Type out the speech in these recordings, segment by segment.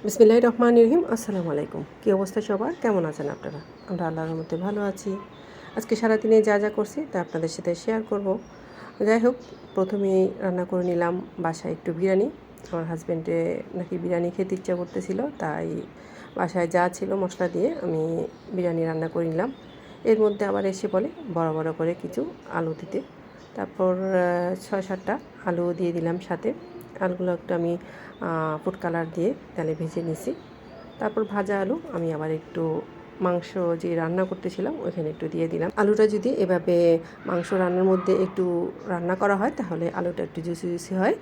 বিসমিল্লাহির রহমানির রহিম। আসসালামু আলাইকুম। কী অবস্থা সবার, কেমন আছেন আপনারা? আমরা আল্লাহর রহমতে ভালো আছি। আজকে সারাদিনে যা যা করছি তা আপনাদের সাথে শেয়ার করব। যাই হোক, প্রথমেই রান্না করে নিলাম বাসায় একটু বিরিয়ানি। আমার হাজব্যান্ডে নাকি বিরিয়ানি খেতে ইচ্ছা করতেছিল, তাই বাসায় যা ছিল মশলা দিয়ে আমি বিরিয়ানি রান্না করে নিলাম। এর মধ্যে আবার এসে বলে বড় বড় করে কিছু আলু দিতে। তারপর 6-7টা আলু দিয়ে দিলাম সাথে। আলুগুলো একটু আমি ফুড কালার দিয়ে তেলে ভেজে নিছি। তারপর ভাজা আলু আমি আবার একটু মাংস যে রান্না করতেছিলাম ওইখানে একটু দিয়ে দিলাম। আলুটা যদি এভাবে মাংস রান্নার মধ্যে একটু রান্না করা হয় তাহলে আলুটা একটু জুসি জুসি হয়।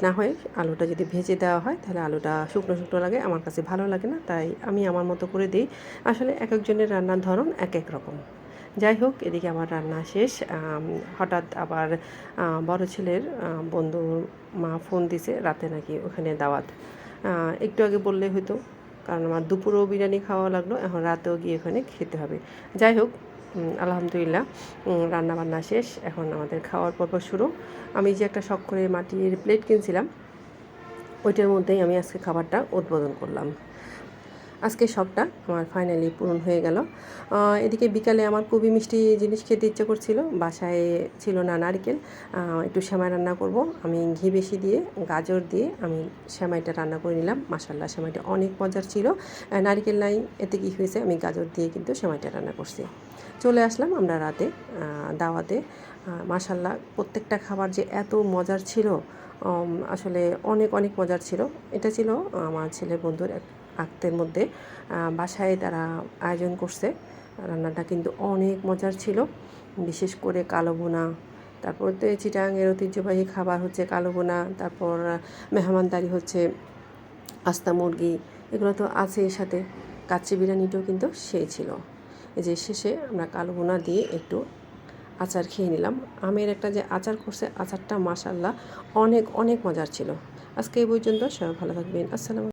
না হয় আলুটা যদি ভেজে দেওয়া হয় তাহলে আলুটা শুকনো শুকনো লাগে, আমার কাছে ভালো লাগে না, তাই আমি আমার মতো করে দিই। আসলে এক একজনের রান্নার ধরন এক এক রকম। যাই হোক, এদিকে আমার রান্না শেষ। হঠাৎ আবার বড় ছেলের বন্ধুর মা ফোন দিছে, রাতে নাকি ওখানে দাওয়াত। একটু আগে বললে হয়তো, কারণ আমার দুপুরেও বিরিয়ানি খাওয়া লাগলো, এখন রাতেও গিয়ে ওখানে খেতে হবে। যাই হোক, আলহামদুলিল্লাহ রান্নাবান্না শেষ, এখন আমাদের খাওয়ার পর্ব শুরু। আমি যে একটা শখ করে মাটির প্লেট কিনছিলাম ওইটার মধ্যেই আমি আজকে খাবারটা উদ্বোধন করলাম। আজকে শখটা আমার ফাইনালি পূরণ হয়ে গেল। এদিকে বিকালে আমার খুবই মিষ্টি জিনিস খেতে ইচ্ছে করছিল, বাসায় ছিল না নারকেল। একটু সেমাই রান্না করব, আমি ঘি বেশি দিয়ে গাজর দিয়ে আমি সেমাইটা রান্না করে নিলাম। মাশাল্লাহ, সেমাইটা অনেক মজার ছিল। নারকেল নাই, এতে কী হয়েছে, আমি গাজর দিয়ে কিন্তু সেমাইটা রান্না করছি। চলে আসলাম আমরা রাতে দাওয়াতে। মাশাল্লাহ, প্রত্যেকটা খাবার যে এত মজার ছিল, আসলে অনেক অনেক মজার ছিল। এটা ছিল আমার ছেলের বন্ধুর আক্তের মধ্যে বাসায় তারা আয়োজন করছে। রান্নাটা কিন্তু অনেক মজার ছিল, বিশেষ করে কালো ভুনা। তারপর তো চিটাগাংয়ের ঐতিহ্যবাহী খাবার হচ্ছে কালো ভুনা, তারপর মেহমানদারি হচ্ছে আস্তা মুরগি, এগুলো তো আছে। এর সাথে কাচ্চি বিরিয়ানিটাও কিন্তু সেই ছিল। এই যে শেষে আমরা কালো ভুনা দিয়ে একটু আচার খেয়ে নিলাম। আমের একটা যে আচার করছে, আচারটা মাশাল্লাহ অনেক অনেক মজার ছিল। আজকে এই পর্যন্ত, সবাই ভালো থাকবেন। আসসালামু